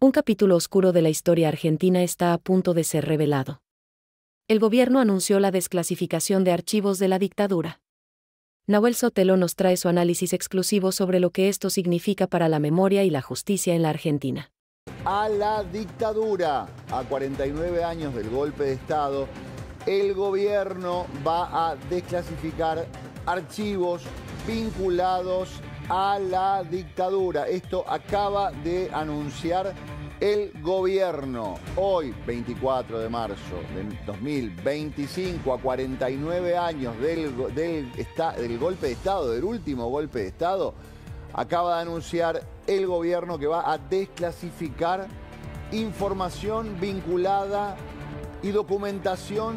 Un capítulo oscuro de la historia argentina está a punto de ser revelado. El gobierno anunció la desclasificación de archivos de la dictadura. Nahuel Sotelo nos trae su análisis exclusivo sobre lo que esto significa para la memoria y la justicia en la Argentina. A la dictadura, a 49 años del golpe de Estado, el gobierno va a desclasificar archivos vinculados a la dictadura. Esto acaba de anunciar el gobierno. Hoy, 24 de marzo de 2025, a 49 años del golpe de Estado, del último golpe de Estado, acaba de anunciar el gobierno que va a desclasificar información vinculada y documentación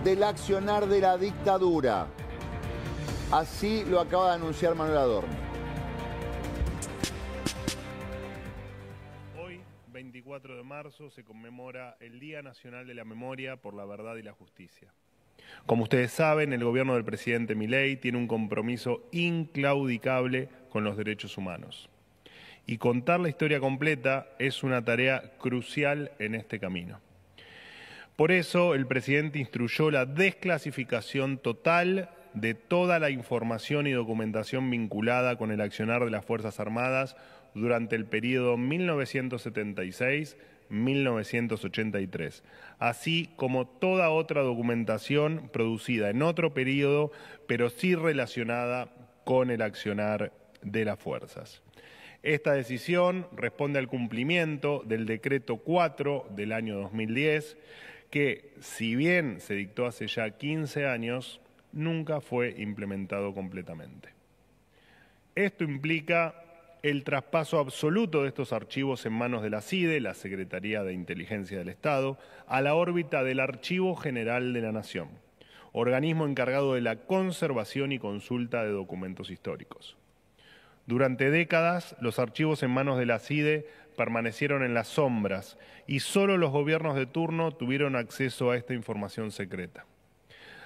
del accionar de la dictadura. Así lo acaba de anunciar Manuel Adorni. Hoy, 24 de marzo, se conmemora el Día Nacional de la Memoria por la Verdad y la Justicia. Como ustedes saben, el gobierno del presidente Milei tiene un compromiso inclaudicable con los derechos humanos. Y contar la historia completa es una tarea crucial en este camino. Por eso, el presidente instruyó la desclasificación total de toda la información y documentación vinculada con el accionar de las Fuerzas Armadas durante el periodo 1976-1983, así como toda otra documentación producida en otro periodo, pero sí relacionada con el accionar de las fuerzas. Esta decisión responde al cumplimiento del Decreto 4 del año 2010, que, si bien se dictó hace ya 15 años, nunca fue implementado completamente. Esto implica el traspaso absoluto de estos archivos en manos de la CIDE, la Secretaría de Inteligencia del Estado, a la órbita del Archivo General de la Nación, organismo encargado de la conservación y consulta de documentos históricos. Durante décadas, los archivos en manos de la CIDE permanecieron en las sombras y solo los gobiernos de turno tuvieron acceso a esta información secreta.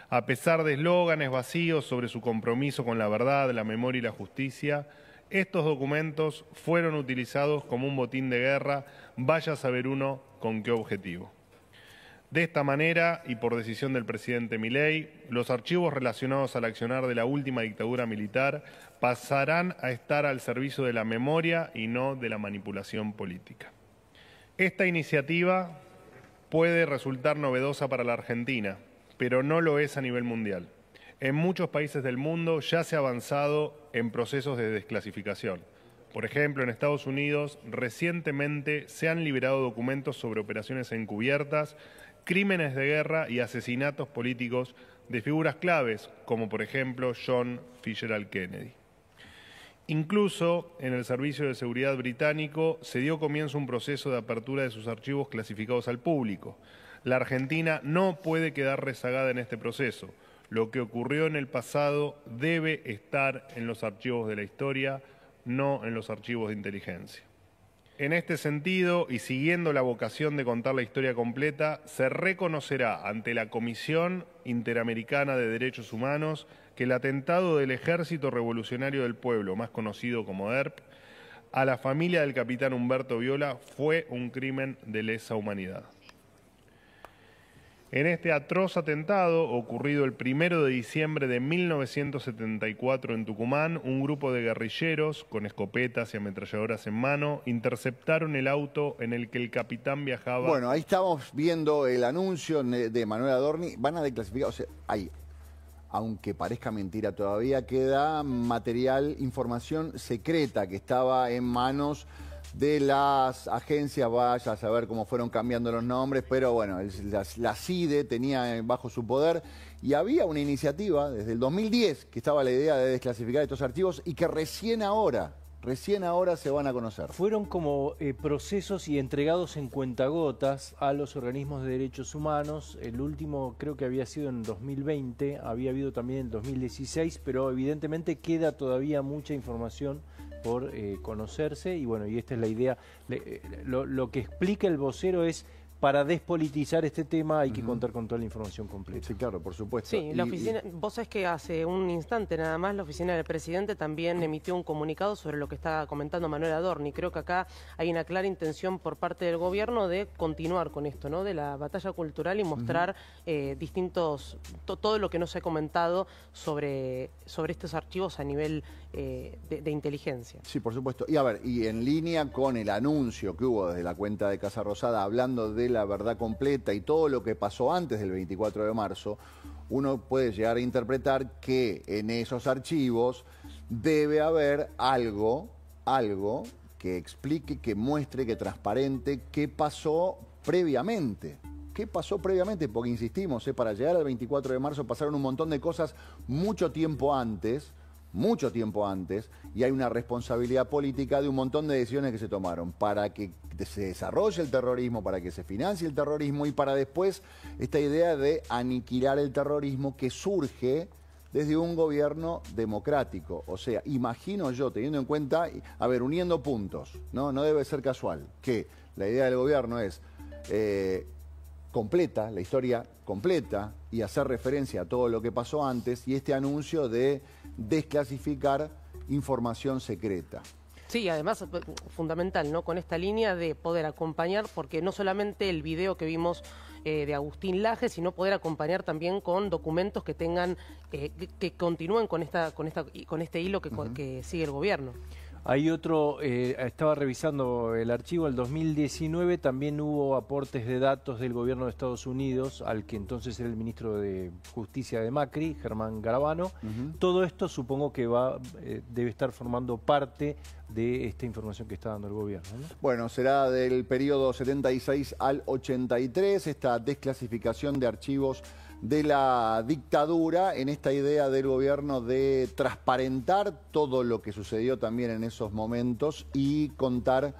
A pesar de eslóganes vacíos sobre su compromiso con la verdad, la memoria y la justicia, estos documentos fueron utilizados como un botín de guerra, vaya a saber uno con qué objetivo. De esta manera, y por decisión del presidente Milei, los archivos relacionados al accionar de la última dictadura militar pasarán a estar al servicio de la memoria y no de la manipulación política. Esta iniciativa puede resultar novedosa para la Argentina, pero no lo es a nivel mundial. En muchos países del mundo ya se ha avanzado en procesos de desclasificación. Por ejemplo, en Estados Unidos recientemente se han liberado documentos sobre operaciones encubiertas, crímenes de guerra y asesinatos políticos de figuras claves, como por ejemplo John Fitzgerald Kennedy. Incluso en el Servicio de Seguridad británico se dio comienzo a un proceso de apertura de sus archivos clasificados al público. La Argentina no puede quedar rezagada en este proceso. Lo que ocurrió en el pasado debe estar en los archivos de la historia, no en los archivos de inteligencia. En este sentido, y siguiendo la vocación de contar la historia completa, se reconocerá ante la Comisión Interamericana de Derechos Humanos que el atentado del Ejército Revolucionario del Pueblo, más conocido como ERP, a la familia del capitán Humberto Viola fue un crimen de lesa humanidad. En este atroz atentado, ocurrido el 1 de diciembre de 1974 en Tucumán, un grupo de guerrilleros, con escopetas y ametralladoras en mano, interceptaron el auto en el que el capitán viajaba. Bueno, ahí estamos viendo el anuncio de Manuel Adorni. Van a desclasificar, o sea, hay, aunque parezca mentira todavía, queda material, información secreta que estaba en manos de las agencias, vaya a saber cómo fueron cambiando los nombres, pero bueno, la CIDE tenía bajo su poder y había una iniciativa desde el 2010 que estaba la idea de desclasificar estos archivos y que recién ahora se van a conocer. Fueron como procesos y entregados en cuentagotas a los organismos de derechos humanos. El último creo que había sido en 2020, había habido también en 2016, pero evidentemente queda todavía mucha información por conocerse y bueno, y esta es la idea. Lo que explica el vocero es para despolitizar este tema hay que contar con toda la información completa. Sí, claro, por supuesto. Sí, la oficina, vos sabés que hace un instante nada más la oficina del presidente también emitió un comunicado sobre lo que está comentando Manuel Adorni. Creo que acá hay una clara intención por parte del gobierno de continuar con esto, ¿no? De la batalla cultural y mostrar todo lo que no se ha comentado sobre estos archivos a nivel de inteligencia. Sí, por supuesto. Y a ver, y en línea con el anuncio que hubo desde la cuenta de Casa Rosada hablando de la verdad completa y todo lo que pasó antes del 24 de marzo, uno puede llegar a interpretar que en esos archivos debe haber algo que explique, que muestre, que transparente qué pasó previamente. ¿Qué pasó previamente? Porque insistimos, para llegar al 24 de marzo pasaron un montón de cosas mucho tiempo antes, y hay una responsabilidad política de un montón de decisiones que se tomaron para que se desarrolle el terrorismo, para que se financie el terrorismo y para después esta idea de aniquilar el terrorismo que surge desde un gobierno democrático. O sea, imagino yo, teniendo en cuenta, a ver, uniendo puntos, no debe ser casual, que la idea del gobierno es completa, la historia completa y hacer referencia a todo lo que pasó antes y este anuncio de desclasificar información secreta. Sí, además fundamental, ¿no? Con esta línea de poder acompañar, porque no solamente el video que vimos de Agustín Laje, sino poder acompañar también con documentos que tengan, que continúen con este hilo que sigue el gobierno. Hay otro, estaba revisando el archivo, el 2019 también hubo aportes de datos del gobierno de Estados Unidos, al que entonces era el ministro de Justicia de Macri, Germán Garabano. Todo esto supongo que debe estar formando parte de esta información que está dando el gobierno, ¿no? Bueno, será del periodo 76 al 83, esta desclasificación de archivos de la dictadura en esta idea del gobierno de transparentar todo lo que sucedió también en esos momentos y contar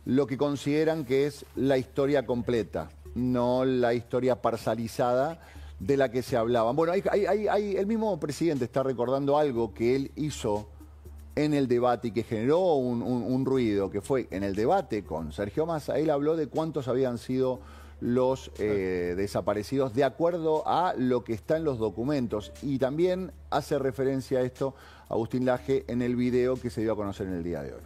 lo que consideran que es la historia completa, no la historia parcializada de la que se hablaba. Bueno, el mismo presidente está recordando algo que él hizo en el debate y que generó un ruido, que fue en el debate con Sergio Massa. Él habló de cuántos habían sido los desaparecidos de acuerdo a lo que está en los documentos y también hace referencia a esto Agustín Laje en el video que se dio a conocer en el día de hoy.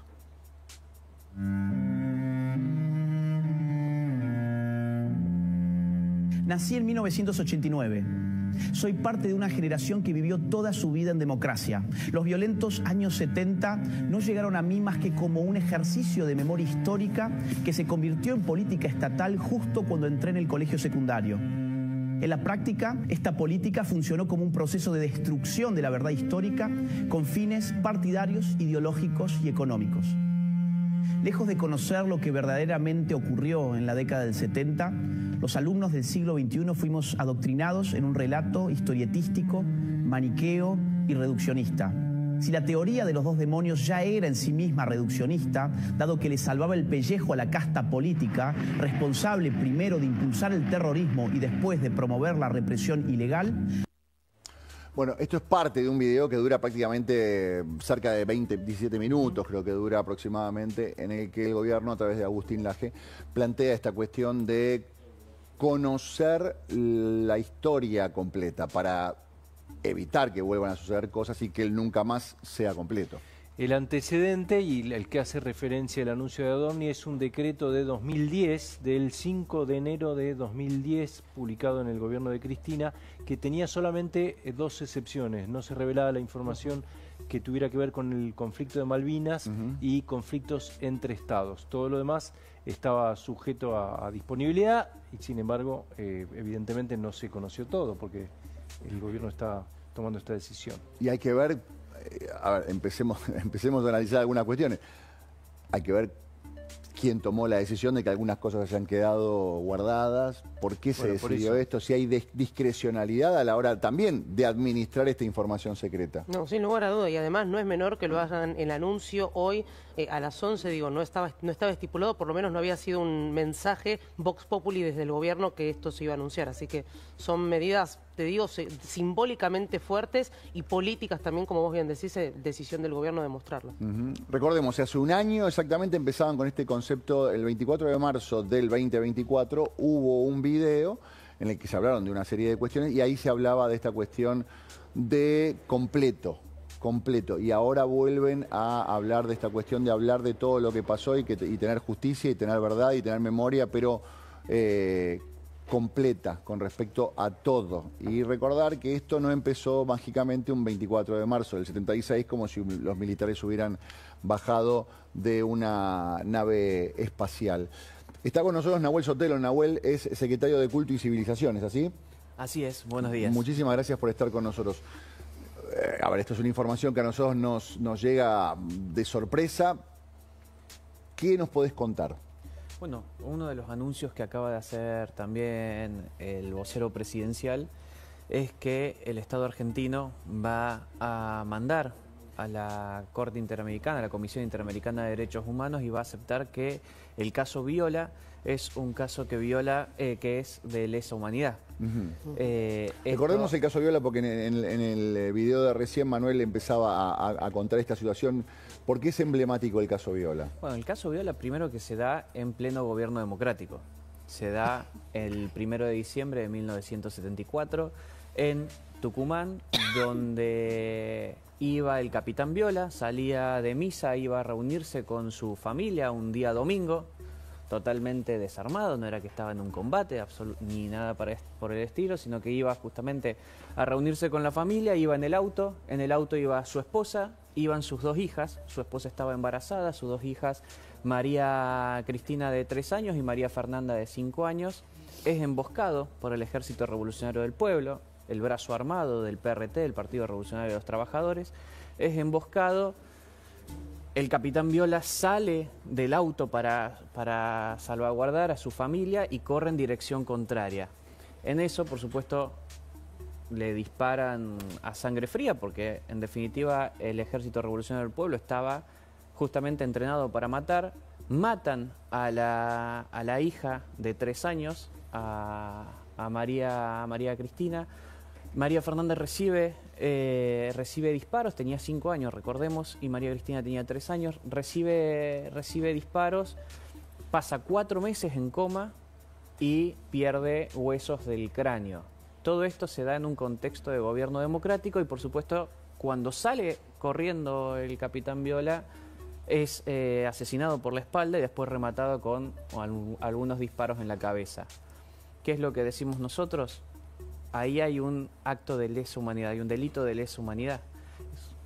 Nací en 1989. Soy parte de una generación que vivió toda su vida en democracia. Los violentos años 70 no llegaron a mí más que como un ejercicio de memoria histórica que se convirtió en política estatal justo cuando entré en el colegio secundario. En la práctica, esta política funcionó como un proceso de destrucción de la verdad histórica con fines partidarios, ideológicos y económicos. Lejos de conocer lo que verdaderamente ocurrió en la década del 70, los alumnos del siglo XXI fuimos adoctrinados en un relato historietístico, maniqueo y reduccionista. Si la teoría de los dos demonios ya era en sí misma reduccionista, dado que le salvaba el pellejo a la casta política, responsable primero de impulsar el terrorismo y después de promover la represión ilegal. Bueno, esto es parte de un video que dura prácticamente cerca de 17 minutos, creo que dura aproximadamente, en el que el gobierno, a través de Agustín Laje, plantea esta cuestión de conocer la historia completa para evitar que vuelvan a suceder cosas y que él nunca más sea completo. El antecedente y el que hace referencia al anuncio de Adorni es un decreto de 2010, del 5 de enero de 2010, publicado en el gobierno de Cristina, que tenía solamente dos excepciones. No se revelaba la información que tuviera que ver con el conflicto de Malvinas y conflictos entre estados. Todo lo demás estaba sujeto a disponibilidad y, sin embargo, evidentemente no se conoció todo porque el gobierno está tomando esta decisión. Y hay que ver, a ver, empecemos a analizar algunas cuestiones. Hay que ver quién tomó la decisión de que algunas cosas hayan quedado guardadas, por qué se decidió esto, si hay discrecionalidad a la hora también de administrar esta información secreta. No, sin lugar a duda, y además no es menor que lo hagan el anuncio hoy a las 11, digo, no estaba estipulado, por lo menos no había sido un mensaje Vox Populi desde el gobierno que esto se iba a anunciar. Así que son medidas, te digo, simbólicamente fuertes y políticas también, como vos bien decís, decisión del gobierno de mostrarlo. Recordemos, hace un año exactamente empezaban con este concepto. El 24 de marzo del 2024 hubo un video en el que se hablaron de una serie de cuestiones y ahí se hablaba de esta cuestión de completo. Y ahora vuelven a hablar de esta cuestión de hablar de todo lo que pasó y tener justicia y tener verdad y tener memoria, pero completa con respecto a todo. Y recordar que esto no empezó mágicamente un 24 de marzo del 76 como si los militares hubieran bajado de una nave espacial. Está con nosotros Nahuel Sotelo. Nahuel es secretario de Culto y Civilización, ¿es así? Así es, buenos días. Muchísimas gracias por estar con nosotros. A ver, esto es una información que a nosotros nos llega de sorpresa. ¿Qué nos podés contar? Bueno, uno de los anuncios que acaba de hacer también el vocero presidencial es que el Estado argentino va a mandar a la Corte Interamericana, a la Comisión Interamericana de Derechos Humanos, y va a aceptar que el caso Viola es un caso que viola, que es de lesa humanidad. Recordemos el caso Viola porque en el video de recién Manuel empezaba a contar esta situación. ¿Por qué es emblemático el caso Viola? Bueno, el caso Viola primero que se da en pleno gobierno democrático. Se da el 1 de diciembre de 1974 en Tucumán, donde iba el capitán Viola, salía de misa, iba a reunirse con su familia un día domingo, totalmente desarmado, no era que estaba en un combate ni nada por el estilo, sino que iba justamente a reunirse con la familia, iba en el auto iba su esposa, iban sus dos hijas, su esposa estaba embarazada, sus dos hijas, María Cristina de 3 años y María Fernanda de 5 años, es emboscado por el Ejército Revolucionario del Pueblo, el brazo armado del PRT, el Partido Revolucionario de los Trabajadores, es emboscado. El capitán Viola sale del auto para salvaguardar a su familia y corre en dirección contraria. En eso, por supuesto, le disparan a sangre fría porque, en definitiva, el Ejército Revolucionario del Pueblo estaba justamente entrenado para matar. Matan a la hija de 3 años, a María Cristina. María Fernanda recibe disparos, tenía 5 años, recordemos, y María Cristina tenía 3 años, recibe disparos, pasa 4 meses en coma y pierde huesos del cráneo. Todo esto se da en un contexto de gobierno democrático y, por supuesto, cuando sale corriendo el capitán Viola, es asesinado por la espalda y después rematado con algunos disparos en la cabeza. ¿Qué es lo que decimos nosotros? Ahí hay un acto de lesa humanidad, hay un delito de lesa humanidad.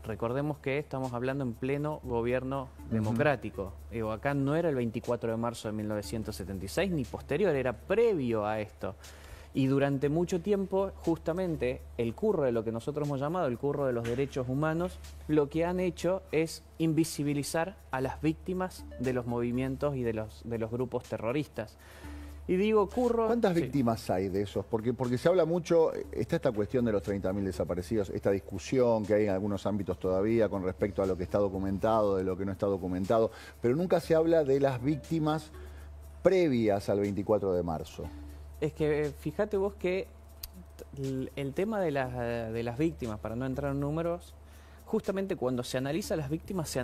Recordemos que estamos hablando en pleno gobierno democrático. Digo, acá no era el 24 de marzo de 1976 ni posterior, era previo a esto. Y durante mucho tiempo, justamente, el curro de lo que nosotros hemos llamado el curro de los derechos humanos, lo que han hecho es invisibilizar a las víctimas de los movimientos y de los grupos terroristas. Y digo, curro... ¿Cuántas víctimas hay de esos? Porque se habla mucho, está esta cuestión de los 30.000 desaparecidos, esta discusión que hay en algunos ámbitos todavía con respecto a lo que está documentado, de lo que no está documentado, pero nunca se habla de las víctimas previas al 24 de marzo. Es que fíjate vos que el tema de las víctimas, para no entrar en números, justamente cuando se analiza a las víctimas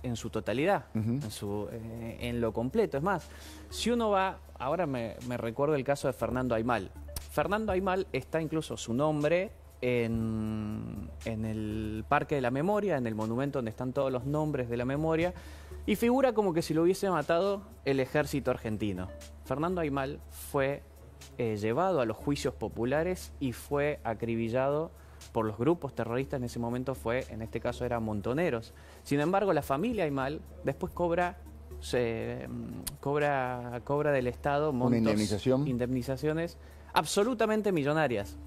en su totalidad, en lo completo. Es más, si uno va, ahora me recuerdo el caso de Fernando Aymal. Fernando Aymal está incluso su nombre en el Parque de la Memoria, en el monumento donde están todos los nombres de la memoria, y figura como que si lo hubiese matado el ejército argentino. Fernando Aymal fue llevado a los juicios populares y fue acribillado por los grupos terroristas. En ese momento en este caso eran montoneros. Sin embargo, la familia Aymal después cobra del Estado montos, indemnizaciones absolutamente millonarias.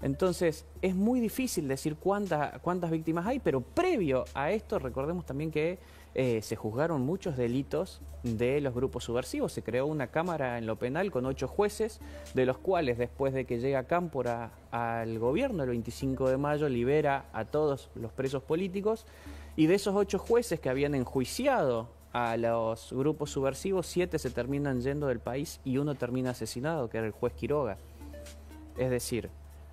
Entonces, es muy difícil decir cuántas víctimas hay, pero previo a esto, recordemos también que se juzgaron muchos delitos de los grupos subversivos. Se creó una cámara en lo penal con 8 jueces, de los cuales, después de que llega Cámpora al gobierno el 25 de mayo, libera a todos los presos políticos Y de esos 8 jueces que habían enjuiciado a los grupos subversivos, 7 se terminan yendo del país y 1 termina asesinado, que era el juez Quiroga. Es decir,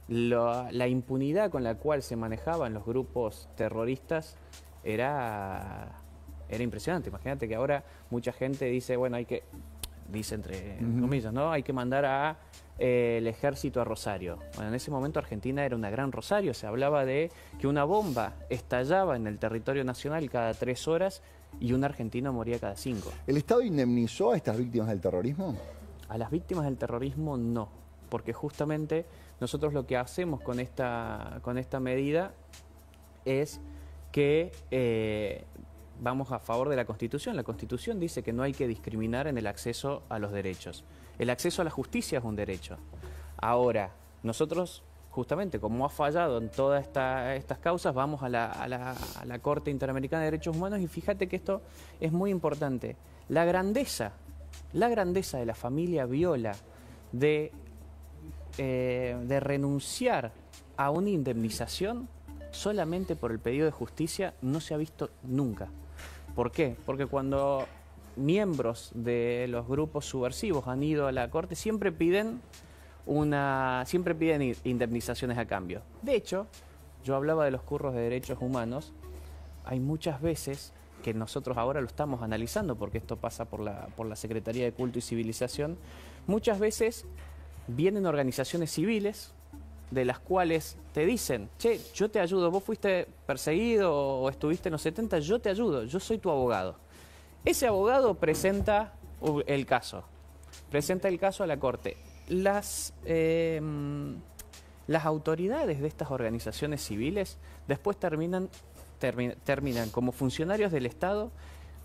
la impunidad con la cual se manejaban los grupos terroristas era impresionante. Imagínate que ahora mucha gente dice, bueno, dice entre comillas, ¿no? Hay que mandar el ejército a Rosario. Bueno, en ese momento Argentina era una gran Rosario. Se hablaba de que una bomba estallaba en el territorio nacional cada 3 horas y un argentino moría cada 5. ¿El Estado indemnizó a estas víctimas del terrorismo? A las víctimas del terrorismo no, porque justamente nosotros lo que hacemos con esta medida es que vamos a favor de la Constitución. La Constitución dice que no hay que discriminar en el acceso a los derechos. El acceso a la justicia es un derecho. Ahora, nosotros, justamente, como ha fallado en todas estas causas, vamos a la Corte Interamericana de Derechos Humanos y fíjate que esto es muy importante. La grandeza de la familia Viola de renunciar a una indemnización solamente por el pedido de justicia no se ha visto nunca. ¿Por qué? Porque cuando miembros de los grupos subversivos han ido a la Corte siempre piden indemnizaciones a cambio. De hecho, yo hablaba de los curros de derechos humanos, hay muchas veces que nosotros ahora lo estamos analizando porque esto pasa por la Secretaría de Culto y Civilización, muchas veces vienen organizaciones civiles de las cuales te dicen, che, yo te ayudo, vos fuiste perseguido o estuviste en los 70, yo te ayudo, yo soy tu abogado. Ese abogado presenta el caso a la Corte. Las autoridades de estas organizaciones civiles después terminan como funcionarios del Estado,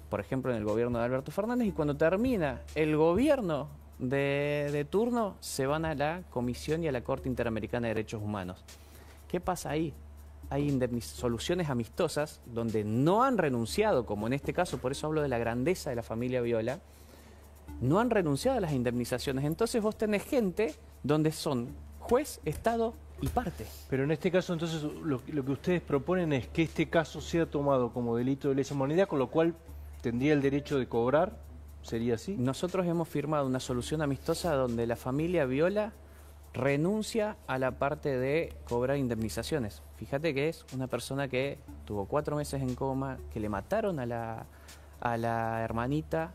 por ejemplo en el gobierno de Alberto Fernández, y cuando termina el gobierno de turno se van a la Comisión y a la Corte Interamericana de Derechos Humanos. ¿Qué pasa ahí? Hay soluciones amistosas donde no han renunciado, como en este caso, por eso hablo de la grandeza de la familia Viola, no han renunciado a las indemnizaciones. Entonces vos tenés gente donde son juez, Estado y parte. Pero en este caso entonces lo que ustedes proponen es que este caso sea tomado como delito de lesa humanidad, con lo cual tendría el derecho de cobrar. ¿Sería así? Nosotros hemos firmado una solución amistosa donde la familia Viola renuncia a la parte de cobrar indemnizaciones. Fíjate que es una persona que tuvo 4 meses en coma, que le mataron a la hermanita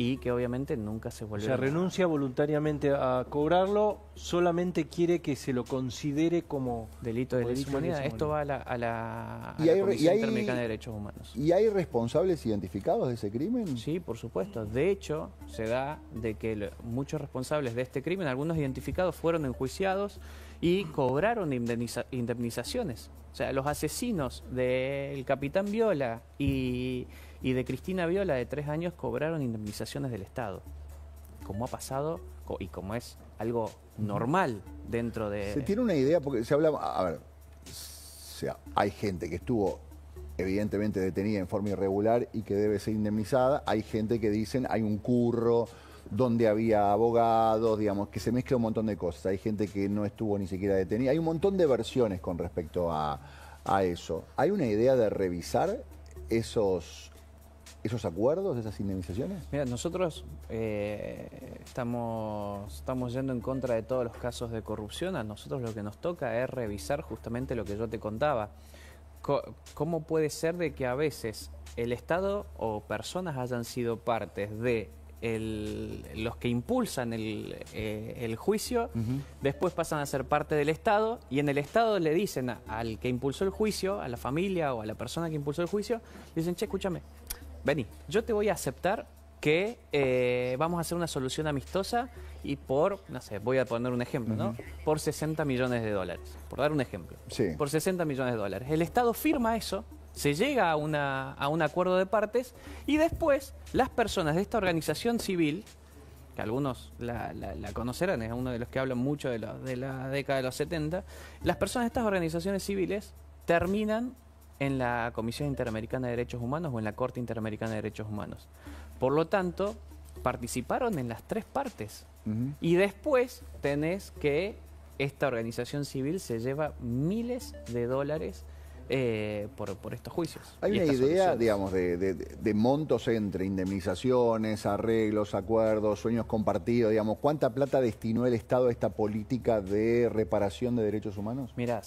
y que obviamente nunca se volvió. O sea, renuncia voluntariamente a cobrarlo, solamente quiere que se lo considere como delito de lesa humanidad. Esto va a la Comisión Interamericana de Derechos Humanos. ¿Y hay responsables identificados de ese crimen? Sí, por supuesto. De hecho, se da de que muchos responsables de este crimen, algunos identificados, fueron enjuiciados y cobraron indemnizaciones. O sea, los asesinos del capitán Viola y de Cristina Viola, de 3 años, cobraron indemnizaciones del Estado. Como ha pasado y como es algo normal dentro de... Se tiene una idea, porque se habla... A ver, hay gente que estuvo evidentemente detenida en forma irregular y que debe ser indemnizada. Hay gente que dicen hay un curro donde había abogados, digamos, que se mezcla un montón de cosas. Hay gente que no estuvo ni siquiera detenida. Hay un montón de versiones con respecto a eso. ¿Hay una idea de revisar esos acuerdos, esas indemnizaciones? Mira, nosotros estamos yendo en contra de todos los casos de corrupción. A nosotros lo que nos toca es revisar justamente lo que yo te contaba. ¿Cómo puede ser de que a veces el Estado o personas hayan sido partes de los que impulsan el juicio, después pasan a ser parte del Estado y en el Estado le dicen al que impulsó el juicio, a la familia o a la persona que impulsó el juicio, le dicen, che, escúchame, vení, yo te voy a aceptar que vamos a hacer una solución amistosa y por, no sé, voy a poner un ejemplo, ¿no? Por $60 millones, por dar un ejemplo. Sí. Por $60 millones. El Estado firma eso, se llega a un acuerdo de partes y después las personas de esta organización civil, que algunos la conocerán, es uno de los que hablan mucho de la década de los 70, las personas de estas organizaciones civiles terminan en la Comisión Interamericana de Derechos Humanos o en la Corte Interamericana de Derechos Humanos. Por lo tanto, participaron en las 3 partes. Y después tenés que esta organización civil se lleva miles de dólares por estos juicios. ¿Hay una idea, digamos, de montos entre indemnizaciones, arreglos, acuerdos, sueños compartidos, digamos? ¿Cuánta plata destinó el Estado a esta política de reparación de derechos humanos? Mirá,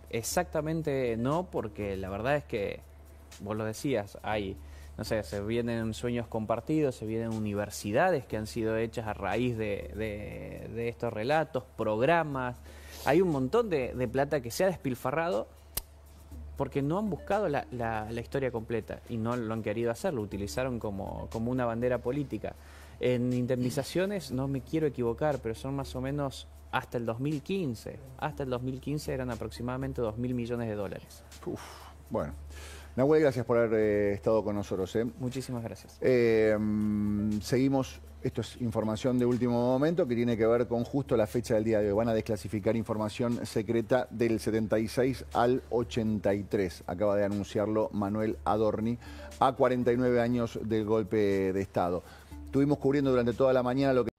exactamente no, porque la verdad es que, vos lo decías, hay, no sé, se vienen sueños compartidos, se vienen universidades que han sido hechas a raíz de estos relatos, programas, hay un montón de plata que se ha despilfarrado porque no han buscado la historia completa y no lo han querido hacer, lo utilizaron como una bandera política. En indemnizaciones, no me quiero equivocar, pero son más o menos hasta el 2015. Hasta el 2015 eran aproximadamente 2.000 millones de dólares. Uf, bueno. Nahuel, gracias por haber estado con nosotros. Muchísimas gracias. Seguimos, esto es información de último momento que tiene que ver con justo la fecha del día de hoy. Van a desclasificar información secreta del 76 al 83. Acaba de anunciarlo Manuel Adorni, a 49 años del golpe de Estado. Estuvimos cubriendo durante toda la mañana lo que